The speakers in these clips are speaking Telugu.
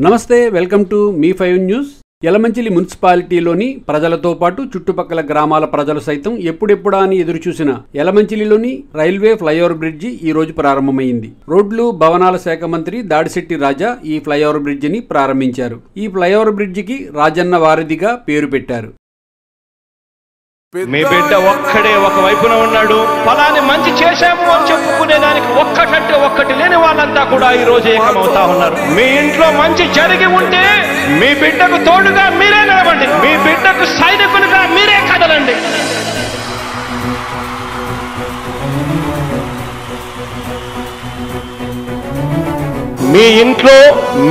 నమస్తే, వెల్కమ్ టు మీ5 న్యూస్. యలమంచిలి మున్సిపాలిటీలోని ప్రజలతో పాటు చుట్టుపక్కల గ్రామాల ప్రజలు సైతం ఎప్పుడెప్పుడా అని ఎదురుచూసిన యలమంచిలిలోని రైల్వే ఫ్లైఓవర్ బ్రిడ్జి ఈ రోజు ప్రారంభమైంది. రోడ్లు భవనాల శాఖ మంత్రి దాడిశెట్టి రాజా ఈ ఫ్లైఓవర్ బ్రిడ్జిని ప్రారంభించారు. ఈ ఫ్లైఓవర్ బ్రిడ్జికి రాజన్న వారధిగా పేరు పెట్టారు. మీ బిడ్డ ఒక్కడే ఒక వైపున ఉన్నాడు. ఫలాన్ని మంచి చేశాము అని చెప్పుకునే దానికి ఒక్కటంటే ఒక్కటి లేని వాళ్ళంతా కూడా ఈ రోజు ఏకమవుతా ఉన్నారు. మీ ఇంట్లో మంచి జరిగి ఉంటే మీ బిడ్డకు తోడుగా మీరే నిలబండి, మీ బిడ్డకు సైనికులుగా మీరే కదలండి. మీ ఇంట్లో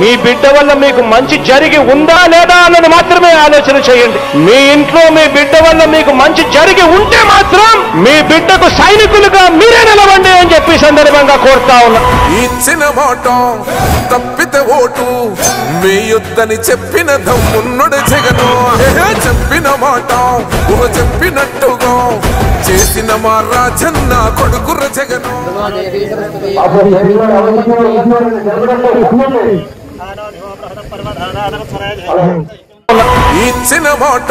మీ బిడ్డ వల్ల మీకు మంచి జరిగి ఉందా లేదా అన్నది మాత్రమే ఆలోచన చేయండి. మీ ఇంట్లో మీ బిడ్డ వల్ల మీకు మంచి జరిగి ఉంటే మాత్రం మీ బిడ్డకు సైనికులుగా మీరే నిలవండి అని చెప్పి సందర్భంగా కోరుతా ఉన్నా. ఇచ్చిన మాట తప్పితే ఓటు మీ యుద్ధని చెప్పిన దమ్మున్నడు జగను. చెప్పిన మాట చెప్పినట్టుగా చేసిన మా రాజన్న కొడుకుర జగను. ఇచ్చిన మాట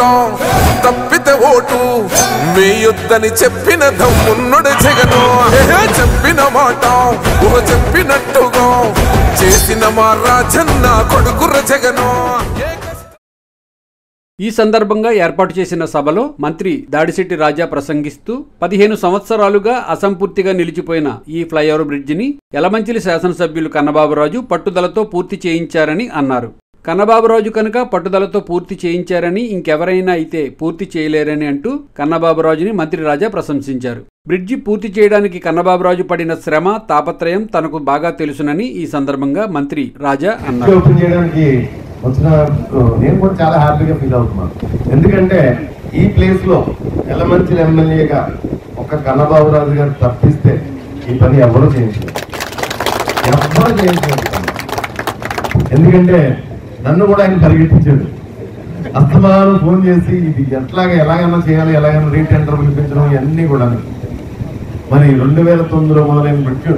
తప్పితే ఓటు మీ యుద్ధని చెప్పిన దమ్మున్నడు జగను. చెప్పిన మాట చెప్పినట్టుగా చేసిన మా రాజన్న కొడుకుర జగను. ఈ సందర్భంగా ఏర్పాటు చేసిన సభలో మంత్రి దాడిశెట్టి రాజా ప్రసంగిస్తూ 15 సంవత్సరాలుగా అసంపూర్తిగా నిలిచిపోయిన ఈ ఫ్లైఓవర్ బ్రిడ్జిని యలమంచిలి శాసనసభ్యులు కన్నబాబురాజు పట్టుదలతో పూర్తి చేయించారని అన్నారు. కన్నబాబురాజు కనుక పట్టుదలతో పూర్తి చేయించారని ఇంకెవరైనా అయితే పూర్తి చేయలేరని అంటూ కన్నబాబురాజుని మంత్రి రాజా ప్రశంసించారు. బ్రిడ్జి పూర్తి చేయడానికి కన్నబాబురాజు పడిన శ్రమ తాపత్రయం తనకు బాగా తెలుసునని ఈ సందర్భంగా మంత్రి రాజా అన్నారు. నేను కూడా చాలా హ్యాపీగా ఫీల్ అవుతున్నాను. ఎందుకంటే ఈ ప్లేస్ లో యలమంచిలి ఎమ్మెల్యేగా ఒక కన్నబాబురాజు గారు తప్పిస్తే ఈ పని ఎవరు చేయించలేదు. ఎందుకంటే నన్ను కూడా ఆయన పరిగెట్టించాడు. అస్తమానం ఫోన్ చేసి ఇది ఎలాగైనా చేయాలి, ఎలాగైనా రీటెండర్ పిలిపించడం ఇవన్నీ కూడా. మరి 2009లో మొదలైన బ్రిడ్జ్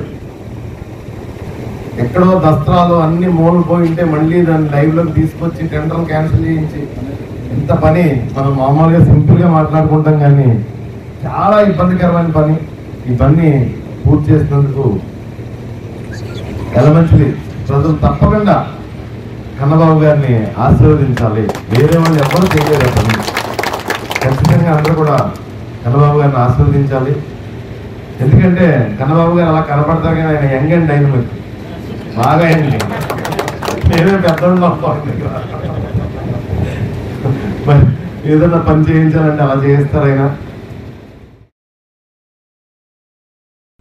ఎక్కడో దస్త్రాలు అన్ని మూలలు పోయి ఉంటే మళ్ళీ దాన్ని లైవ్ లోకి తీసుకొచ్చి టెండర్ క్యాన్సిల్ చేయించి ఇంత పని మనం మామూలుగా సింపుల్ గా మాట్లాడుకుంటాం, కానీ చాలా ఇబ్బందికరమైన పని. ఈ పని పూర్తి చేసినందుకు యలమంచిలి ప్రజలు తప్పకుండా కన్నబాబు గారిని ఆశీర్వదించాలి. వేరే వాళ్ళు ఎవరు చేయలేరు పని. ఖచ్చితంగా అందరూ కూడా కన్నబాబు గారిని ఆశీర్వదించాలి. ఎందుకంటే కన్నబాబు గారు అలా కనపడతారు, కానీ ఆయన యంగ్ అండ్ డైనమిక్ బాగా అయింది. నేనే పెద్దోళ్ళు మరి ఏదైనా పని చేయించాలంటే అలా చేస్తారు ఆయన.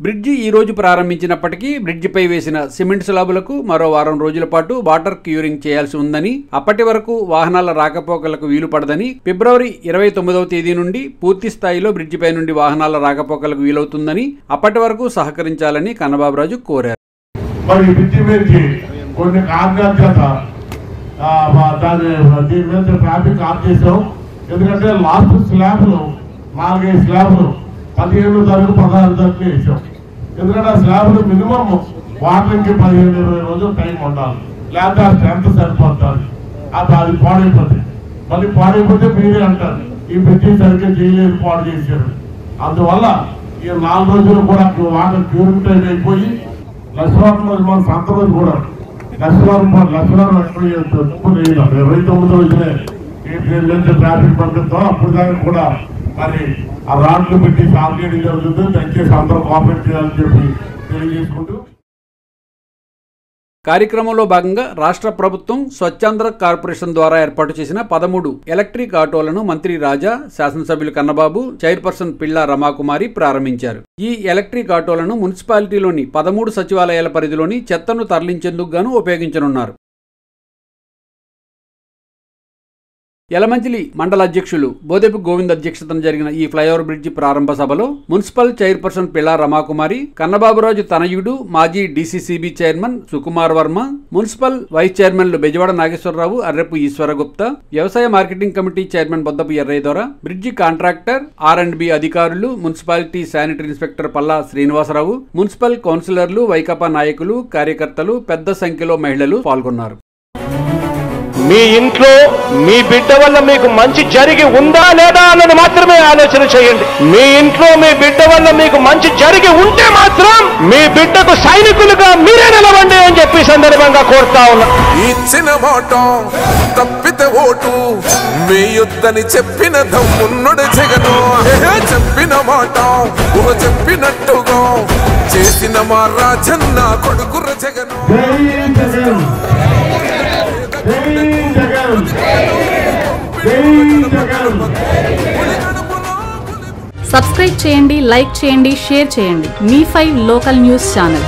బ్రిడ్జి ఈ రోజు ప్రారంభించినప్పటికీ బ్రిడ్జిపై వేసిన సిమెంట్ స్లాబులకు మరో వారం రోజుల పాటు వాటర్ క్యూరింగ్ చేయాల్సి ఉందని, అప్పటి వరకు వాహనాల రాకపోకలకు వీలు పడదని, ఫిబ్రవరి 29వ తేదీ నుండి పూర్తి స్థాయిలో బ్రిడ్జిపై నుండి వాహనాల రాకపోకలకు వీలవుతుందని, అప్పటి వరకు సహకరించాలని కన్నబాబురాజు కోరారు. మరి బ్రిడ్జి మీద కొన్ని కారణాల చేత దీని మీద ట్రాఫిక్ ఆఫ్ చేసాం. ఎందుకంటే లాస్ట్ స్లాబ్లు 4-5 స్లాబ్లు 15 తారీఖు 16 తారీఖు వేసాం. ఎందుకంటే ఆ స్లాబ్లు మినిమం వాటర్కి 15-20 రోజులు టైం ఉండాలి, లేకపోతే ఆ స్ట్రెంత్ సరిపోతుంది. అది పాడైపోతుంది. మళ్ళీ పాడైపోతే మీరే అంటారు ఈ బ్రిడ్జి సరిగ్గా చేయలేదు, పాడు చేశారు. అందువల్ల ఈ 4 రోజులు కూడా వాటర్ క్యూరింగ్ టైం అయిపోయి లక్ష్మణ్ రోజు మన సంత రోజు కూడా లక్ష్మణ్ 29 రోజులే ట్రాఫిక్ పంపిస్తాం. అప్పుడు దాకా కూడా మరి ఆ రాడ్లు పెట్టి సాగు చేయడం జరుగుతుంది. దయచేసి అందరూ కోఆపరేట్ చేయాలని చెప్పి తెలియజేసుకుంటూ కార్యక్రమంలో భాగంగా రాష్ట్ర ప్రభుత్వం స్వచ్ఛాంధ్ర కార్పొరేషన్ ద్వారా ఏర్పాటు చేసిన 13 ఎలక్ట్రిక్ ఆటోలను మంత్రి రాజా, శాసనసభ్యులు కన్నబాబు, చైర్పర్సన్ పిళ్ళ రమాకుమారి ప్రారంభించారు. ఈ ఎలక్ట్రిక్ ఆటోలను మున్సిపాలిటీలోని 13 సచివాలయాల పరిధిలోని చెత్తను తరలించేందుకు గాను ఉపయోగించనున్నారు. యలమంచిలి మండల అధ్యక్షులు బోదెపు గోవింద్ అధ్యక్షతన జరిగిన ఈ ఫ్లైఓవర్ బ్రిడ్జి ప్రారంభ సభలో మున్సిపల్ చైర్పర్సన్ పిళ్ళ రమాకుమారి, కన్నబాబురాజు తనయుడు మాజీ DCCB chairman Sukumar Varma, municipal vice చైర్మన్లు బెజవాడ నాగేశ్వరరావు, అర్రెపు ఈశ్వరగుప్తా, వ్యవసాయ marketing committee chairman Boddapu Errayyadora, bridge contractor R&B అధికారులు, municipality sanitary inspector Palla Srinivasarao, municipal కౌన్సిలర్లు, వైకాపా నాయకులు, కార్యకర్తలు, పెద్ద సంఖ్యలో మహిళలు పాల్గొన్నారు. మీ ఇంట్లో మీ బిడ్డ వల్ల మీకు మంచి జరిగి ఉందా లేదా అన్నది మాత్రమే ఆలోచన చేయండి. మీ ఇంట్లో మీ బిడ్డ వల్ల మీకు మంచి జరిగి ఉంటే మాత్రం మీ బిడ్డకు సైనికులుగా మీరే నిలవండి అని చెప్పి సందర్భంగా కోరుతా ఉన్నా. ఇచ్చిన మాట తప్పితే ఓటు వేయొద్దని చెప్పిన దమ్మున్నడు జగను. చెప్పిన మాట చెప్పినట్టుగా చేసిన మా రాజన్న కొడుకుర జగను. సబ్స్క్రైబ్ చేయండి, లైక్ చేయండి, షేర్ చేయండి. మీ5 లోకల్ న్యూస్ ఛానల్.